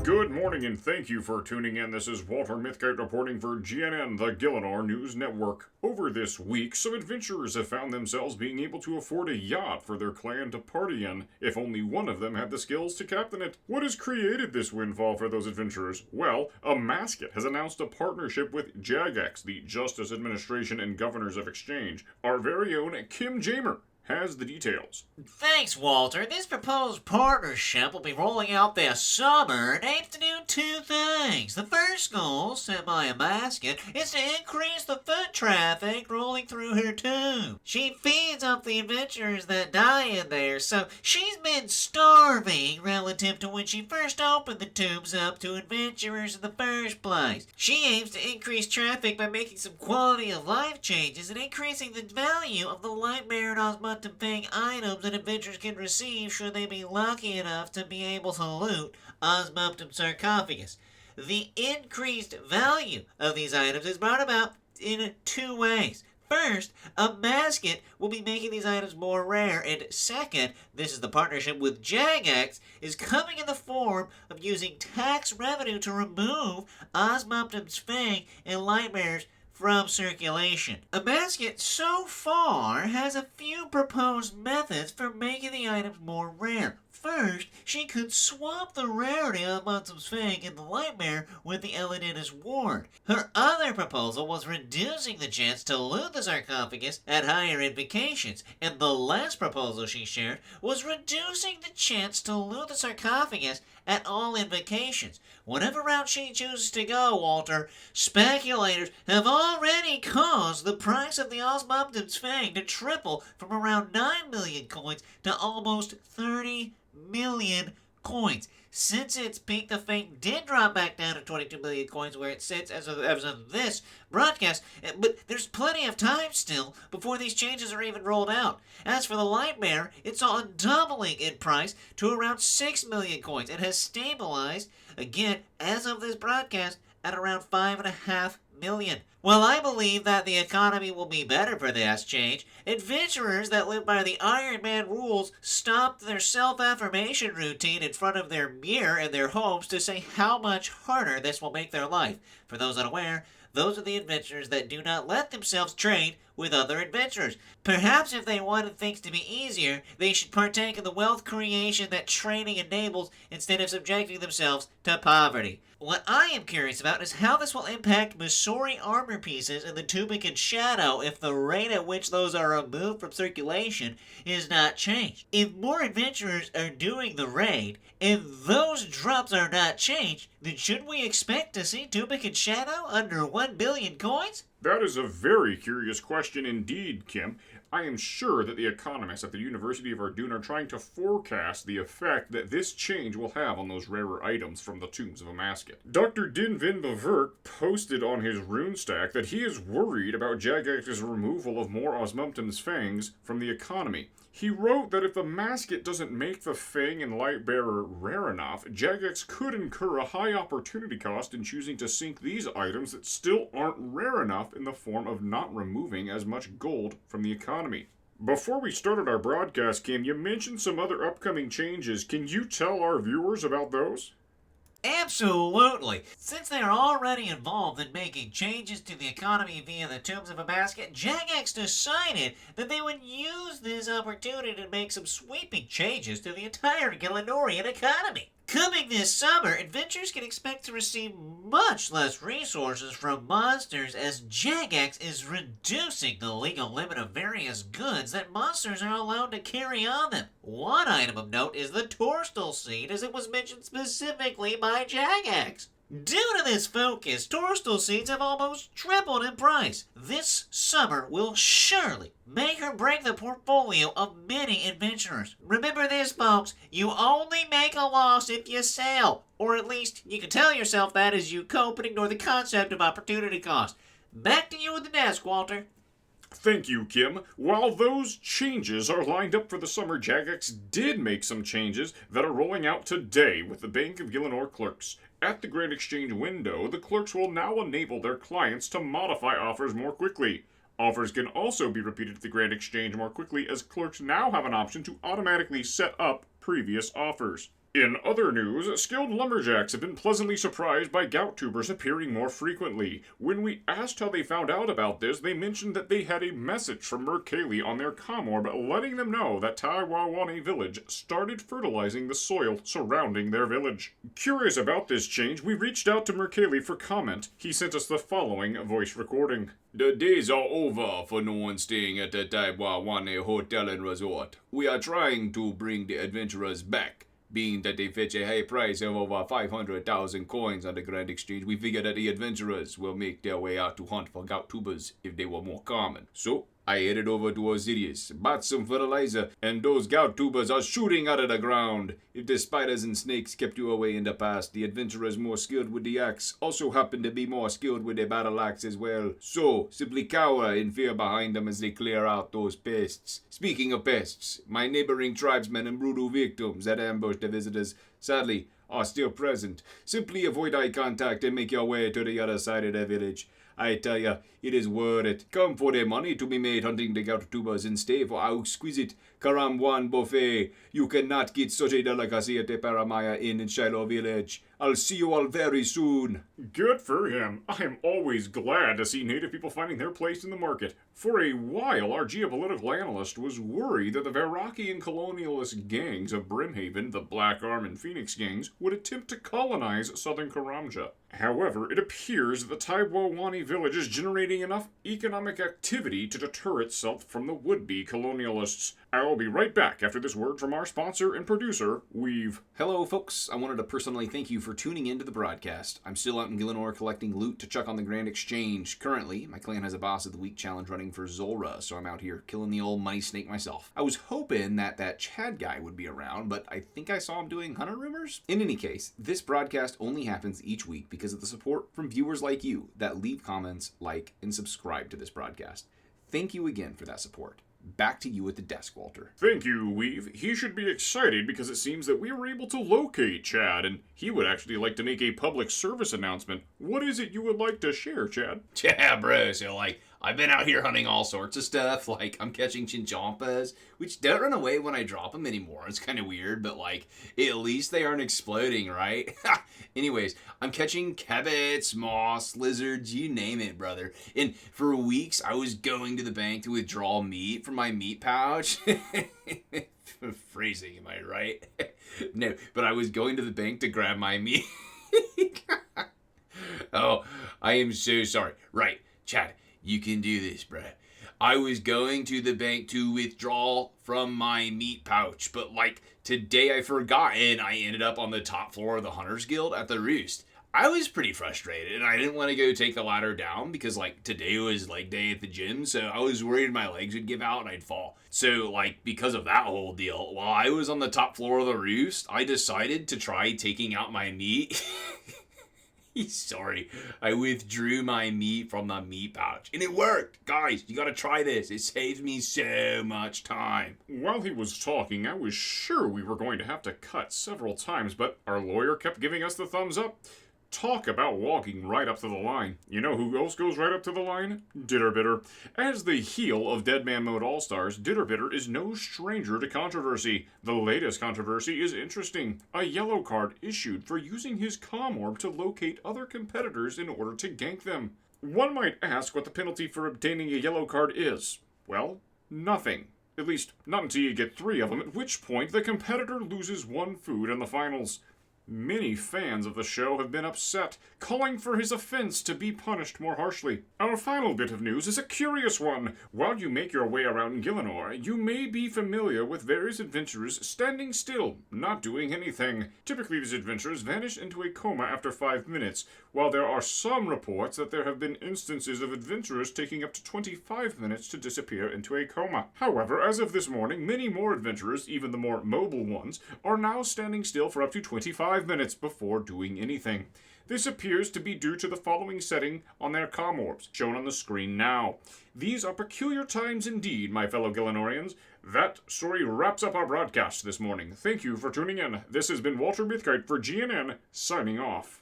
Good morning and thank you for tuning in. This is Walter Mithkite reporting for GNN, the Gielinor News Network. Over this week, some adventurers have found themselves being able to afford a yacht for their clan to party in, if only one of them had the skills to captain it. What has created this windfall for those adventurers? Well, amascut has announced a partnership with JAGEX, the Justice Administration and Governors of Exchange. Our very own Kim Jamer has the details. Thanks, Walter. This proposed partnership will be rolling out this summer and aims to do two things. The first goal, set by amascut, is to increase the foot traffic rolling through her tomb. She feeds up the adventurers that die in there, so she's been starving relative to when she first opened the tombs up to adventurers in the first place. She aims to increase traffic by making some quality of life changes and increasing the value of the Lightmare and Osmotum Fang items that adventurers can receive should they be lucky enough to be able to loot Osmotum sarcophagus. The increased value of these items is brought about in two ways. First, amascut will be making these items more rare, and second, this is the partnership with JAGEX, is coming in the form of using tax revenue to remove Osmotum's Fang and Lightmares from circulation. Amascut so far has a few proposed methods for making the items more rare. First, she could swap the rarity of Osmotum's Fang and the Lightmare with the Eladina's Ward. Her other proposal was reducing the chance to loot the sarcophagus at higher invocations, and the last proposal she shared was reducing the chance to loot the sarcophagus at all invocations. Whatever route she chooses to go, Walter, speculators have already caused the price of the Osmotum's Fang to triple from around 9 million coins to almost 30 million coins. Since its peak, the Fang did drop back down to 22 million coins where it sits as of this broadcast, but there's plenty of time still before these changes are even rolled out. As for the Lightmare, it saw a doubling in price to around 6 million coins and has stabilized, again, as of this broadcast, at around 5.5 million. While I believe that the economy will be better for this change, adventurers that live by the Iron Man rules stopped their self-affirmation routine in front of their mirror in their homes to say how much harder this will make their life. For those unaware, those are the adventurers that do not let themselves trade with other adventurers. Perhaps if they wanted things to be easier, they should partake in the wealth creation that trading enables instead of subjecting themselves to poverty. What I am curious about is how this will impact Missouri armor pieces in the Tunic and Shadow if the rate at which those are removed from circulation is not changed. If more adventurers are doing the raid, and those drops are not changed, then should we expect to see Tunic and Shadow under 1 billion coins? That is a very curious question indeed, Kim. I am sure that the economists at the University of Ardun are trying to forecast the effect that this change will have on those rarer items from the tombs of amascut. Dr. Dinvin Bavert posted on his rune stack that he is worried about JAGEX's removal of more Osmotum's Fangs from the economy. He wrote that if the amascut doesn't make the Fang and Lightbearer rare enough, JAGEX could incur a high opportunity cost in choosing to sink these items that still aren't rare enough in the form of not removing as much gold from the economy. Before we started our broadcast, Kim, you mentioned some other upcoming changes. Can you tell our viewers about those? Absolutely. Since they are already involved in making changes to the economy via the Tombs of Amascut, JAGEX decided that they would use this opportunity to make some sweeping changes to the entire Gielinorian economy. Coming this summer, adventurers can expect to receive much less resources from monsters as JAGEX is reducing the legal limit of various goods that monsters are allowed to carry on them. One item of note is the Torstal Seed, as it was mentioned specifically by JAGEX. Due to this focus, Torstal Seeds have almost tripled in price. This summer will surely make or break the portfolio of many adventurers. Remember this, folks, you only make a loss if you sell. Or at least you can tell yourself that as you cope and ignore the concept of opportunity cost. Back to you at the desk, Walter. Thank you, Kim. While those changes are lined up for the summer, JAGEX did make some changes that are rolling out today with the Bank of Gielinor clerks. At the Grand Exchange window, the clerks will now enable their clients to modify offers more quickly. Offers can also be repeated at the Grand Exchange more quickly, as clerks now have an option to automatically set up previous offers. In other news, skilled lumberjacks have been pleasantly surprised by gout tubers appearing more frequently. When we asked how they found out about this, they mentioned that they had a message from Mercalli on their comm orb letting them know that Tai Bwo Wannai village started fertilizing the soil surrounding their village. Curious about this change, we reached out to Mercalli for comment. He sent us the following voice recording. The days are over for no one staying at the Tai Bwo Wannai Hotel and Resort. We are trying to bring the adventurers back. Being that they fetch a high price of over 500,000 coins on the Grand Exchange, we figure that the adventurers will make their way out to hunt for gout tubers if they were more common. So, I headed over to Osrs, bought some fertilizer, and those gout tubers are shooting out of the ground. If the spiders and snakes kept you away in the past, the adventurers more skilled with the axe also happen to be more skilled with their battle axe as well. So, simply cower in fear behind them as they clear out those pests. Speaking of pests, my neighboring tribesmen and brutal victims that ambushed the visitors, sadly, are still present. Simply avoid eye contact and make your way to the other side of the village. I tell ya, it is worth it. Come for the money to be made hunting the gout tubers and stay for our exquisite Karamwan buffet. You cannot get such a delicacy at the Paramaya Inn in Shiloh Village. I'll see you all very soon. Good for him. I am always glad to see native people finding their place in the market. For a while, our geopolitical analyst was worried that the Verakian colonialist gangs of Brimhaven, the Black Arm and Phoenix gangs, would attempt to colonize southern Karamja. However, it appears that the Tai Bwo Wannai village is generating enough economic activity to deter itself from the would-be colonialists. I'll be right back after this word from our sponsor and producer, Weave. Hello, folks. I wanted to personally thank you for tuning into the broadcast. I'm still out in Gielinor collecting loot to chuck on the Grand Exchange. Currently, my clan has a Boss of the Week challenge running for Zulrah, so I'm out here killing the old money snake myself. I was hoping that Chad guy would be around, but I think I saw him doing hunter rumors. In any case, this broadcast only happens each week because of the support from viewers like you that leave comments, like, and subscribe to this broadcast. Thank you again for that support. Back to you at the desk, Walter. Thank you, Weave. He should be excited because it seems that we were able to locate Chad, and he would actually like to make a public service announcement. What is it you would like to share, Chad? Yeah, bro. So, I've been out here hunting all sorts of stuff. I'm catching chinchompas, which don't run away when I drop them anymore. It's kind of weird, but, at least they aren't exploding, right? Anyways, I'm catching cabbits, moss, lizards, you name it, brother. And for weeks, I was going to the bank to withdraw meat from my meat pouch. Phrasing, am I right? No, but I was going to the bank to grab my meat. Oh, I am so sorry. Right, Chad. You can do this, bruh. I was going to the bank to withdraw from my meat pouch, but today I forgot and I ended up on the top floor of the Hunters Guild at the Roost. I was pretty frustrated and I didn't want to go take the ladder down because today was day at the gym, so I was worried my legs would give out and I'd fall. So because of that whole deal, while I was on the top floor of the Roost, I decided to try taking out my meat. Sorry, I withdrew my meat from the meat pouch. And it worked! Guys, you gotta try this. It saves me so much time. While he was talking, I was sure we were going to have to cut several times, but our lawyer kept giving us the thumbs up. Talk about walking right up to the line. You know who else goes right up to the line? Ditter Bitter. As the heel of Deadman Mode Allstars, Ditter Bitter is no stranger to controversy. The latest controversy is interesting. A yellow card issued for using his comm orb to locate other competitors in order to gank them. One might ask what the penalty for obtaining a yellow card is. Well, nothing. At least, not until you get 3 of them, at which point the competitor loses 1 food in the finals. Many fans of the show have been upset, calling for his offense to be punished more harshly. Our final bit of news is a curious one. While you make your way around Gielinor, you may be familiar with various adventurers standing still, not doing anything. Typically, these adventurers vanish into a coma after 5 minutes, while there are some reports that there have been instances of adventurers taking up to 25 minutes to disappear into a coma. However, as of this morning, many more adventurers, even the more mobile ones, are now standing still for up to 25 minutes before doing anything. This appears to be due to the following setting on their comm orbs, shown on the screen now. These are peculiar times indeed, my fellow Gielinorians. That story wraps up our broadcast this morning. Thank you for tuning in. This has been Walter Mithkite for GNN, signing off.